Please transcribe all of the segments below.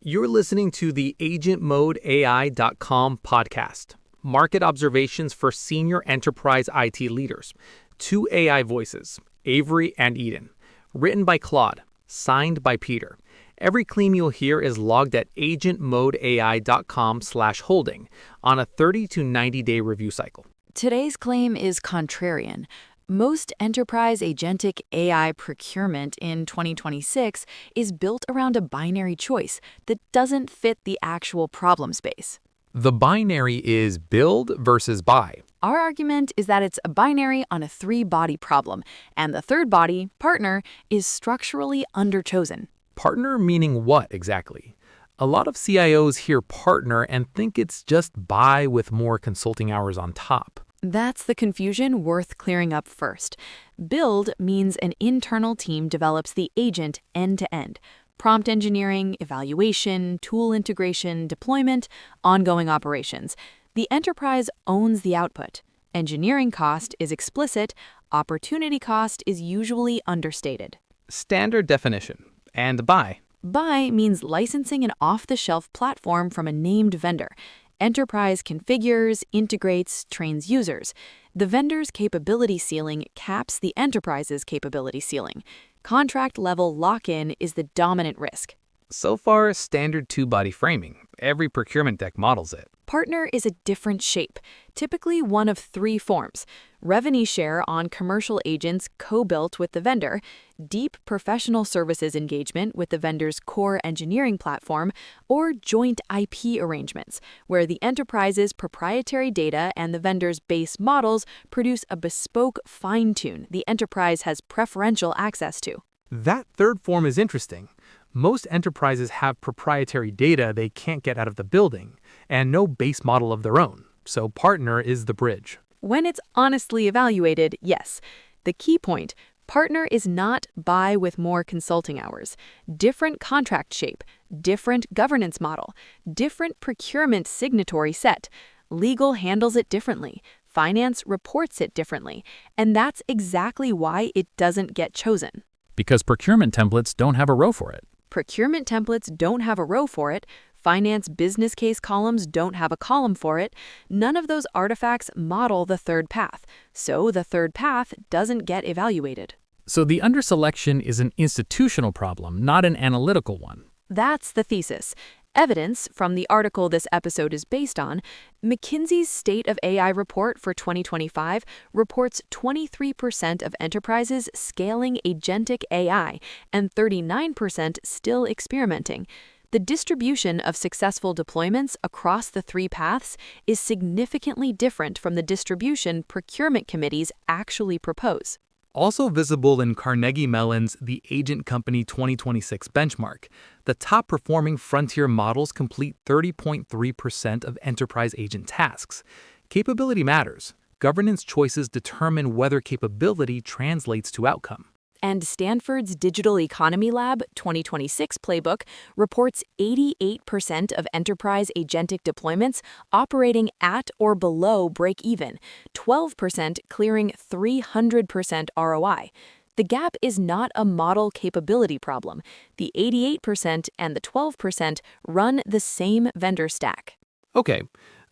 You're listening to the agentmodeai.com podcast. Market observations for senior enterprise IT leaders. 2 AI voices, Avery and Eden. Written by Claude. Signed by Peter. Every claim you'll hear is logged at agentmodeai.com/holding on a 30 to 90-day review cycle. Today's claim is contrarian. Most enterprise agentic AI procurement in 2026 is built around a binary choice that doesn't fit the actual problem space. The binary is build versus buy. Our argument is that it's a binary on a 3-body problem, and the third body, partner, is structurally underchosen. Partner meaning what exactly? A lot of CIOs hear partner and think it's just buy with more consulting hours on top. That's the confusion worth clearing up first. Build means an internal team develops the agent end-to-end. Prompt engineering, evaluation, tool integration, deployment, ongoing operations. The enterprise owns the output. Engineering cost is explicit, opportunity cost is usually understated. Standard definition. And buy. Buy means licensing an off-the-shelf platform from a named vendor. Enterprise configures, integrates, trains users. The vendor's capability ceiling caps the enterprise's capability ceiling. Contract-level lock-in is the dominant risk. So far, standard 2-body framing. Every procurement deck models it. Partner is a different shape, typically one of 3 forms: revenue share on commercial agents co-built with the vendor, deep professional services engagement with the vendor's core engineering platform, or joint IP arrangements, where the enterprise's proprietary data and the vendor's base models produce a bespoke fine-tune the enterprise has preferential access to. That third form is interesting. Most enterprises have proprietary data they can't get out of the building, and no base model of their own, so partner is the bridge. When it's honestly evaluated, yes. The key point, partner is not buy with more consulting hours. Different contract shape, different governance model, different procurement signatory set. Legal handles it differently. Finance reports it differently. And that's exactly why it doesn't get chosen. Because procurement templates don't have a row for it. Procurement templates don't have a row for it. Finance business case columns don't have a column for it. None of those artifacts model the third path. So the third path doesn't get evaluated. So the underselection is an institutional problem, not an analytical one. That's the thesis. Evidence from the article this episode is based on, McKinsey's State of AI report for 2025 reports 23% of enterprises scaling agentic AI and 39% still experimenting. The distribution of successful deployments across the 3 paths is significantly different from the distribution procurement committees actually propose. Also visible in Carnegie Mellon's The Agent Company 2026 benchmark, the top-performing frontier models complete 30.3% of enterprise agent tasks. Capability matters. Governance choices determine whether capability translates to outcome. And Stanford's Digital Economy Lab 2026 playbook reports 88% of enterprise agentic deployments operating at or below break-even, 12% clearing 300% ROI. The gap is not a model capability problem. The 88% and the 12% run the same vendor stack. Okay,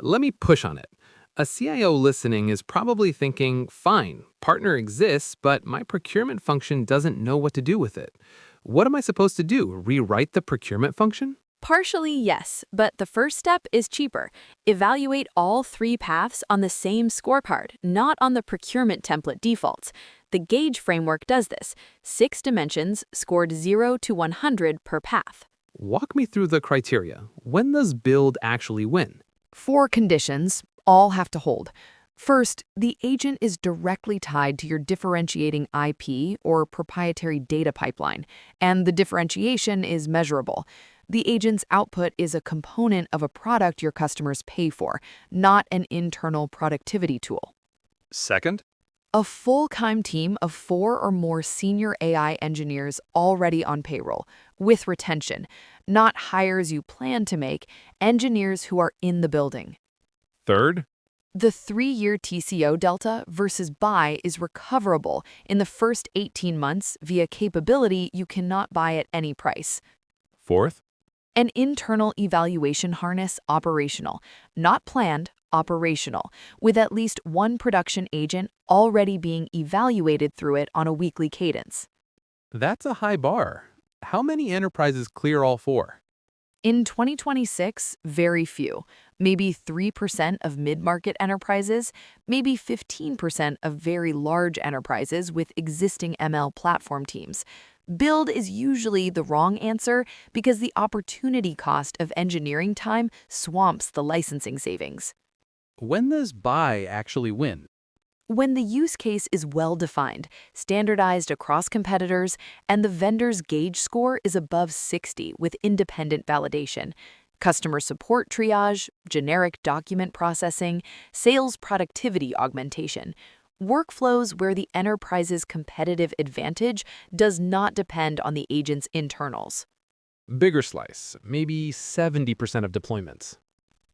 let me push on it. A CIO listening is probably thinking, fine, partner exists, but my procurement function doesn't know what to do with it. What am I supposed to do? Rewrite the procurement function? Partially, yes, but the first step is cheaper. Evaluate all 3 paths on the same scorecard, not on the procurement template defaults. The Gauge framework does this. 6 dimensions, scored 0 to 100 per path. Walk me through the criteria. When does build actually win? 4 conditions. All have to hold. First, the agent is directly tied to your differentiating IP or proprietary data pipeline, and the differentiation is measurable. The agent's output is a component of a product your customers pay for, not an internal productivity tool. Second, a full-time team of 4 or more senior AI engineers already on payroll, with retention, not hires you plan to make, engineers who are in the building. Third, the 3-year TCO delta versus buy is recoverable in the first 18 months via capability you cannot buy at any price. Fourth, An internal evaluation harness operational, not planned, operational, with at least one production agent already being evaluated through it on a weekly cadence. That's a high bar. How many enterprises clear all four? In 2026, very few, maybe 3% of mid-market enterprises, maybe 15% of very large enterprises with existing ML platform teams. Build is usually the wrong answer because the opportunity cost of engineering time swamps the licensing savings. When does buy actually win? When the use case is well-defined, standardized across competitors, and the vendor's gauge score is above 60 with independent validation, customer support triage, generic document processing, sales productivity augmentation, workflows where the enterprise's competitive advantage does not depend on the agent's internals. Bigger slice, maybe 70% of deployments.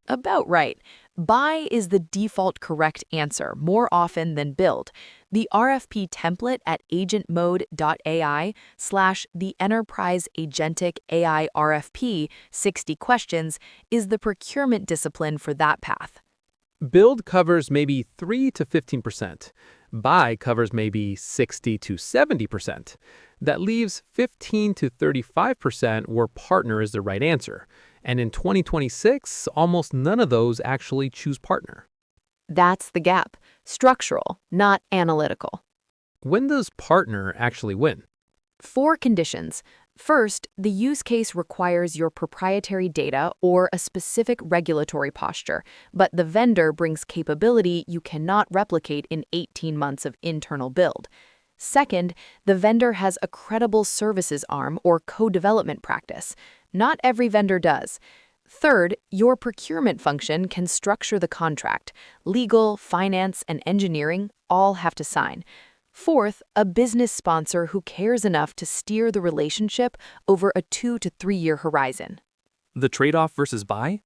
About right. Buy is the default correct answer more often than build. The RFP template at agentmode.ai/the enterprise agentic AI RFP 60 questions is the procurement discipline for that path. Build covers maybe 3 to 15%. Buy covers maybe 60 to 70%. That leaves 15 to 35% where partner is the right answer. And in 2026, almost none of those actually choose partner. That's the gap. Structural, not analytical. When does partner actually win? 4 conditions. First, the use case requires your proprietary data or a specific regulatory posture, but the vendor brings capability you cannot replicate in 18 months of internal build. Second, the vendor has a credible services arm or co-development practice. Not every vendor does. Third, your procurement function can structure the contract. Legal, finance, and engineering all have to sign. Fourth, a business sponsor who cares enough to steer the relationship over a 2 to 3 year horizon. The trade-off versus buy?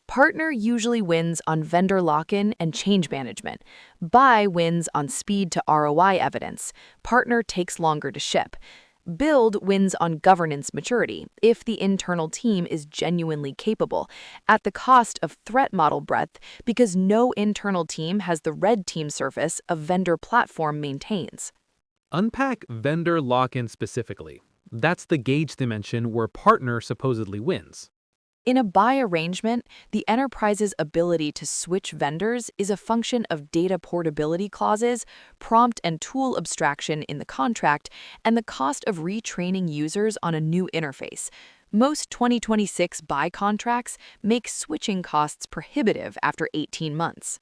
Partner usually wins on vendor lock-in and change management. Buy wins on speed to ROI evidence. Partner takes longer to ship. Build wins on governance maturity if the internal team is genuinely capable, at the cost of threat model breadth because no internal team has the red team surface a vendor platform maintains. Unpack vendor lock-in specifically. That's the gauge dimension where partner supposedly wins. In a buy arrangement, the enterprise's ability to switch vendors is a function of data portability clauses, prompt and tool abstraction in the contract, and the cost of retraining users on a new interface. Most 2026 buy contracts make switching costs prohibitive after 18 months.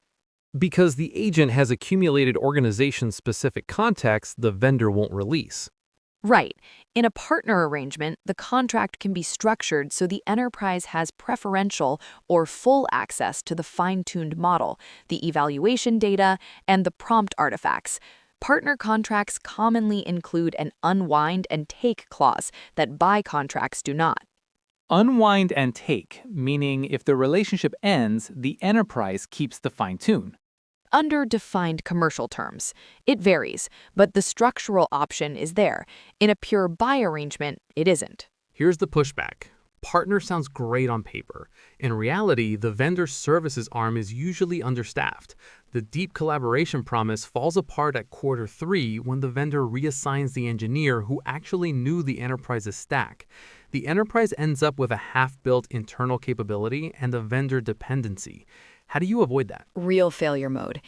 Because the agent has accumulated organization-specific context the vendor won't release. Right. In a partner arrangement, the contract can be structured so the enterprise has preferential or full access to the fine-tuned model, the evaluation data, and the prompt artifacts. Partner contracts commonly include an unwind and take clause that buy contracts do not. Unwind and take, meaning if the relationship ends, the enterprise keeps the fine-tune. Under defined commercial terms. It varies, but the structural option is there. In a pure buy arrangement, it isn't. Here's the pushback. Partner sounds great on paper. In reality, the vendor services arm is usually understaffed. The deep collaboration promise falls apart at quarter 3 when the vendor reassigns the engineer who actually knew the enterprise's stack. The enterprise ends up with a half-built internal capability and a vendor dependency. How do you avoid that? Real failure mode.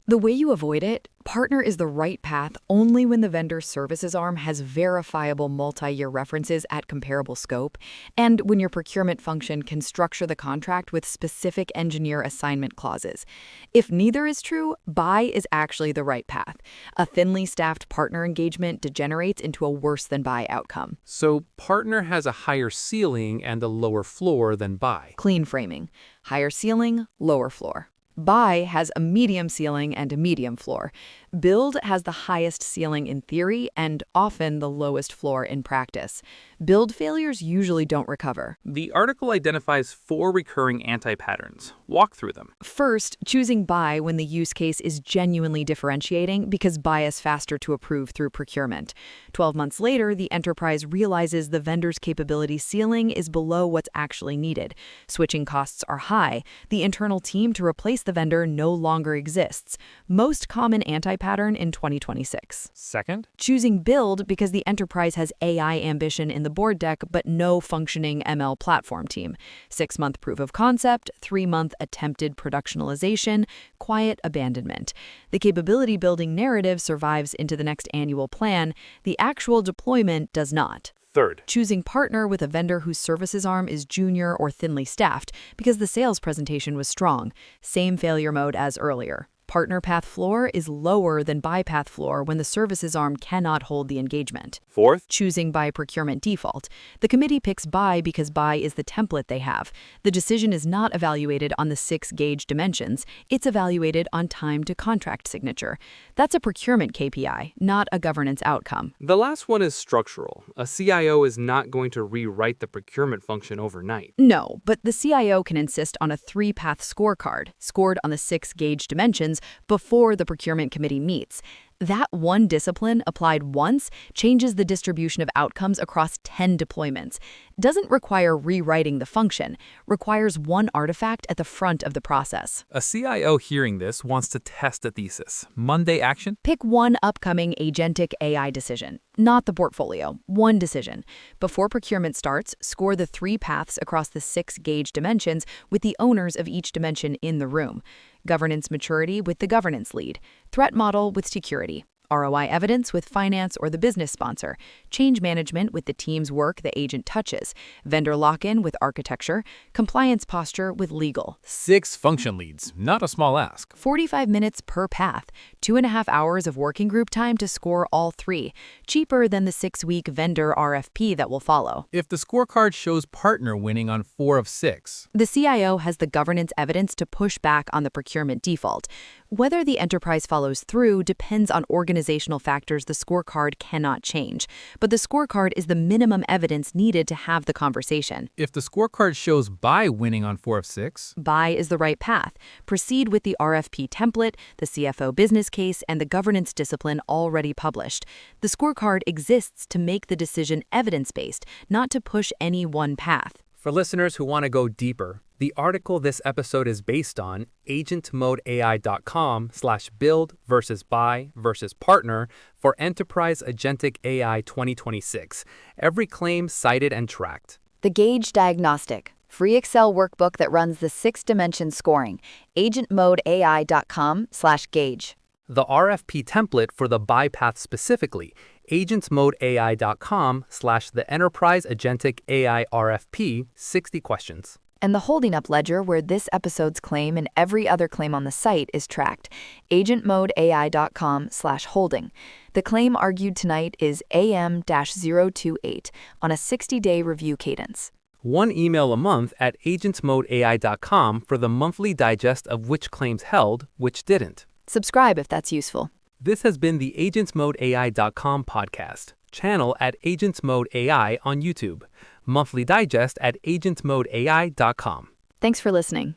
The way you avoid it, partner is the right path only when the vendor services arm has verifiable multi-year references at comparable scope, and when your procurement function can structure the contract with specific engineer assignment clauses. If neither is true, buy is actually the right path. A thinly staffed partner engagement degenerates into a worse than buy outcome. So partner has a higher ceiling and a lower floor than buy. Clean framing. Higher ceiling, lower floor. Buy has a medium ceiling and a medium floor. Build has the highest ceiling in theory and often the lowest floor in practice. Build failures usually don't recover. The article identifies 4 recurring anti-patterns. Walk through them. First, choosing buy when the use case is genuinely differentiating because buy is faster to approve through procurement. 12 months later, the enterprise realizes the vendor's capability ceiling is below what's actually needed. Switching costs are high. The internal team to replace the vendor no longer exists. Most common anti-pattern in 2026. Second, Choosing build because the enterprise has AI ambition in the board deck but no functioning ML platform team. 6-month proof of concept, 3-month attempted productionalization, quiet abandonment. The capability building narrative survives into the next annual plan. The actual deployment does not. third, Choosing partner with a vendor whose services arm is junior or thinly staffed because the sales presentation was strong. Same failure mode as earlier. Partner path floor is lower than buy path floor when the services arm cannot hold the engagement. fourth, Choosing by procurement default. The committee picks buy because buy is the template they have. The decision is not evaluated on the 6 gauge dimensions. It's evaluated on time to contract signature. That's a procurement KPI, not a governance outcome. The last one is structural. A CIO is not going to rewrite the procurement function overnight. No, but the CIO can insist on a 3-path scorecard, scored on the 6 gauge dimensions, before the procurement committee meets. That one discipline applied once changes the distribution of outcomes across 10 deployments. Doesn't require rewriting the function, requires one artifact at the front of the process. A CIO hearing this wants to test a thesis. Monday action? Pick one upcoming agentic AI decision, not the portfolio, one decision. Before procurement starts, score the 3 paths across the 6 gauge dimensions with the owners of each dimension in the room. Governance maturity with the governance lead, threat model with security, ROI evidence with finance or the business sponsor, change management with the team's work the agent touches, vendor lock-in with architecture, compliance posture with legal. 6 function leads, not a small ask. 45 minutes per path, 2.5 hours of working group time to score all 3, cheaper than the 6-week vendor RFP that will follow. If the scorecard shows partner winning on 4 of 6, The CIO has the governance evidence to push back on the procurement default. Whether the enterprise follows through depends on organizational factors the scorecard cannot change, but the scorecard is the minimum evidence needed to have the conversation. if the scorecard shows buy winning on 4 of 6, Buy is the right path. Proceed with the RFP template, the CFO business case, and the governance discipline already published. The scorecard exists to make the decision evidence-based, not to push any one path. For listeners who want to go deeper, the article this episode is based on, agentmodeai.com/build versus buy versus partner for Enterprise Agentic AI 2026. Every claim cited and tracked. The Gauge Diagnostic, free Excel workbook that runs the 6-dimension scoring. agentmodeai.com/gauge. The RFP template for the buy path specifically, agentsmodeai.com/the Enterprise Agentic AI RFP, 60 questions. And the holding up ledger where this episode's claim and every other claim on the site is tracked. agentmodeai.com/holding. The claim argued tonight is AM-028 on a 60-day review cadence. 1 email a month at agentsmodeai.com for the monthly digest of which claims held, which didn't. Subscribe if that's useful. This has been the agentsmodeai.com podcast, channel at agentsmodeai on YouTube, monthly digest at agentsmodeai.com. Thanks for listening.